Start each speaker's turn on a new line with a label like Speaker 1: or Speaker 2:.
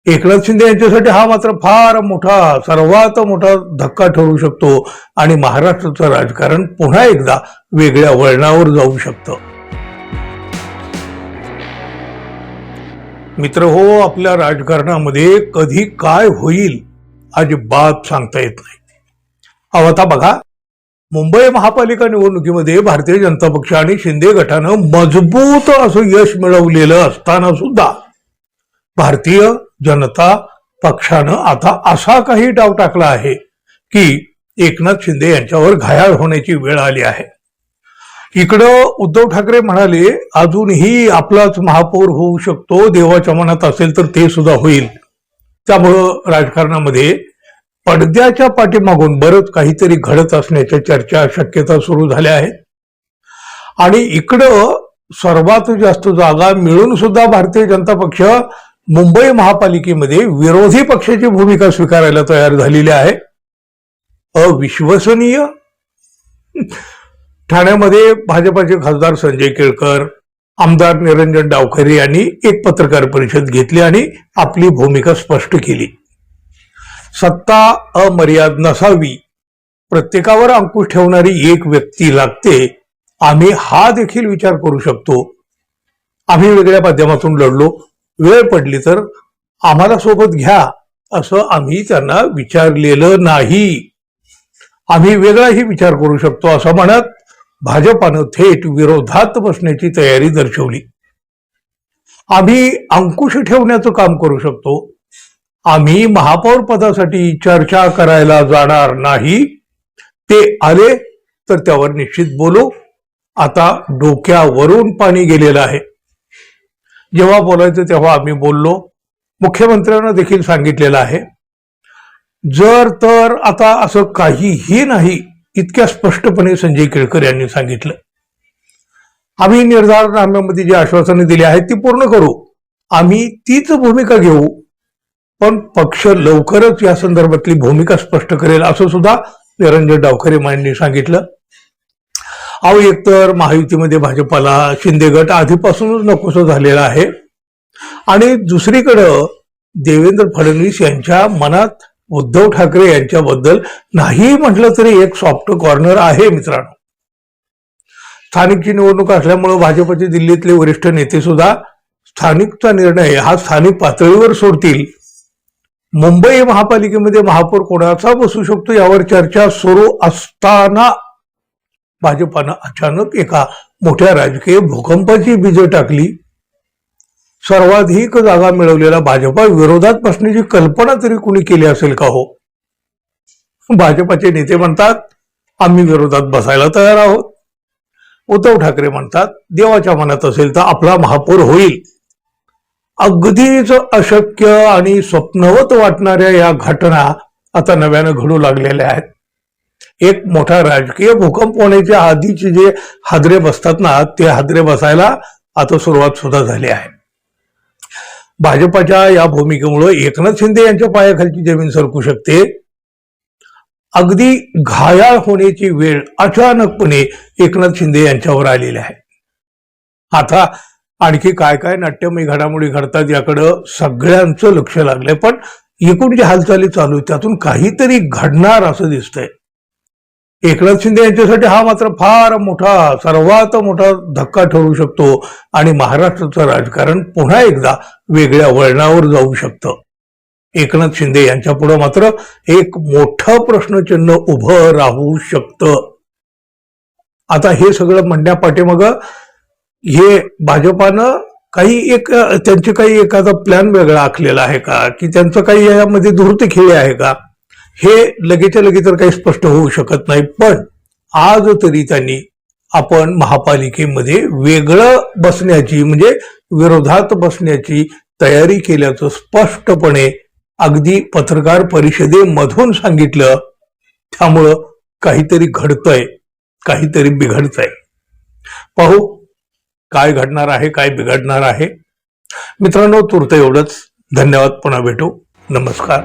Speaker 1: एकनाथ शिंदे यांच्यासाठी हा मात्र फार मोठा, सर्वात मोठा धक्का ठरू शकतो आणि महाराष्ट्राचं राजकारण पुन्हा एकदा वेगळ्या वळणावर जाऊ शकतं. मित्र हो, आपल्या राजकारणामध्ये कधी काय होईल अजिबात सांगता येत नाही. अहो आता बघा, मुंबई महापालिका निवडणुकीमध्ये भारतीय जनता पक्ष आणि शिंदे गटानं मजबूत असं यश मिळवलेलं असताना सुद्धा भारतीय जनता पक्षानं आता असा काही डाव टाकला आहे की एकनाथ शिंदे यांच्यावर घायाळ होण्याची वेळ आली आहे. इकडं उद्धव ठाकरे म्हणाले अजूनही आपलाच महापौर होऊ शकतो, देवाच्या मनात असेल तर ते सुद्धा होईल. त्यामुळं राजकारणामध्ये पडद्याच्या पाठीमागून बरंच काहीतरी घडत असण्याच्या चर्चा, शक्यता सुरू झाल्या आहेत. आणि इकडं सर्वात जास्त जागा मिळून सुद्धा भारतीय जनता पक्ष मुंबई महापालिकेमध्ये विरोधी पक्षाची भूमिका स्वीकारायला तयार झालेली आहे. अविश्वसनीय. ठाण्यामध्ये भाजपाचे खासदार संजय केळकर, आमदार निरंजन डावखरे यांनी एक पत्रकार परिषद घेतली आणि आपली भूमिका स्पष्ट केली. सत्ता अमर्याद नसावी, प्रत्येकावर अंकुश ठेवणारी एक व्यक्ती लागते. आम्ही हा देखील विचार करू शकतो. आम्ही वेगळ्या माध्यमातून लढलो, वेळ पडली तर आम्हाला सोबत घ्या असं आम्ही त्यांना विचारलेलं नाही. आम्ही वेगळाही विचार करू शकतो असं म्हणत भाजपानं थेट विरोधात बसण्याची तयारी दर्शवली. आम्ही अंकुश ठेवण्याचं काम करू शकतो. आम्ही महापौर पदासाठी चर्चा करायला जाणार नाही. ते आले तर त्यावर निश्चित बोलू. आता डोक्यावरून पाणी गेलेलं आहे. जेव्हा बोलायचं तेव्हा आम्ही बोललो. मुख्यमंत्र्यांना देखील सांगितलेलं आहे. जर तर आता असं काहीही नाही, इतक्या स्पष्टपणे संजय केळकर यांनी सांगितलं. आम्ही निर्धारनाम्यामध्ये जी आश्वासने दिली आहेत ती पूर्ण करू. आम्ही तीच भूमिका घेऊ, पण पक्ष लवकरच या संदर्भातली भूमिका स्पष्ट करेल असं सुद्धा निरंजन डावखरे यांनी सांगितलं. अहो एकतर महायुतीमध्ये भाजपाला शिंदे गट आधीपासूनच नकोसं झालेला आहे आणि दुसरीकडं देवेंद्र फडणवीस यांच्या मनात उद्धव ठाकरे यांच्याबद्दल नाही म्हटलं तरी एक सॉफ्ट कॉर्नर आहे. मित्रांनो, स्थानिकची निवडणूक असल्यामुळे भाजपचे दिल्लीतले वरिष्ठ नेते सुद्धा स्थानिकचा निर्णय हा स्थानिक पातळीवर सोडतील. मुंबई महापालिकेमध्ये महापौर कोणाचा बसू शकतो यावर चर्चा सुरू असताना भाजपानं अचानक एका मोठ्या राजकीय भूकंपाची बीजं टाकली. सर्वाधिक जागा मिळवलेला भाजपा विरोधात बसण्याची कल्पना तरी कुणी केली असेल का हो? भाजपाचे नेते म्हणतात आम्ही विरोधात बसायला तयार आहोत. उद्धव ठाकरे म्हणतात देवाच्या मनात असेल तर आपला महापौर होईल. अगदीच अशक्य आणि स्वप्नवत वाटणाऱ्या या घटना आता नव्यानं घडू लागलेल्या आहेत. एक मोठा राजकीय भूकंप होण्याच्या आधीचे जे हादरे बसतात ना, ते हादरे बसायला आता सुरुवात सुद्धा झाली आहे. भाजपाच्या या भूमिकेमुळे एकनाथ शिंदे यांच्या पायाखालची जमीन सरकू शकते. अगदी घायाळ होण्याची वेळ अचानकपणे एकनाथ शिंदे यांच्यावर आलेली आहे. आता आणखी काय काय नाट्यमय घडामोडी घडतात याकडं सगळ्यांचं लक्ष लागलंय. पण एकूण जी हालचाली चालू आहेत त्यातून काहीतरी घडणार असं दिसतंय. एकनाथ शिंदे यांच्यासाठी हा मात्र फार मोठा, सर्वात मोठा धक्का ठरू शकतो आणि महाराष्ट्राचं राजकारण पुन्हा एकदा वेगळ्या वळणावर जाऊ शकतं. एकनाथ शिंदे यांच्या पुढे मात्र एक मोठं प्रश्नचिन्ह उभं राहू शकतं. आता हे सगळं म्हणण्यापाठीमाग हे भाजपानं त्यांचे काही एखादा प्लॅन वेगळा आखलेला आहे का, की त्यांचं काही यामध्ये धूर्त खेळी आहे का, हे लगेचच्या लगेच तर काही स्पष्ट होऊ शकत नाही. पण आज तरी त्यांनी आपण महापालिकेमध्ये वेगळं बसण्याची, म्हणजे विरोधात बसण्याची तयारी केल्याचं स्पष्टपणे अगदी पत्रकार परिषदेमधून सांगितलं. त्यामुळं काहीतरी घडतंय, काहीतरी बिघडतंय. पाहू काय घडणार आहे, काय बिघडणार आहे. मित्रांनो, तुर्त एवढंच. धन्यवाद. पुन्हा भेटू. नमस्कार.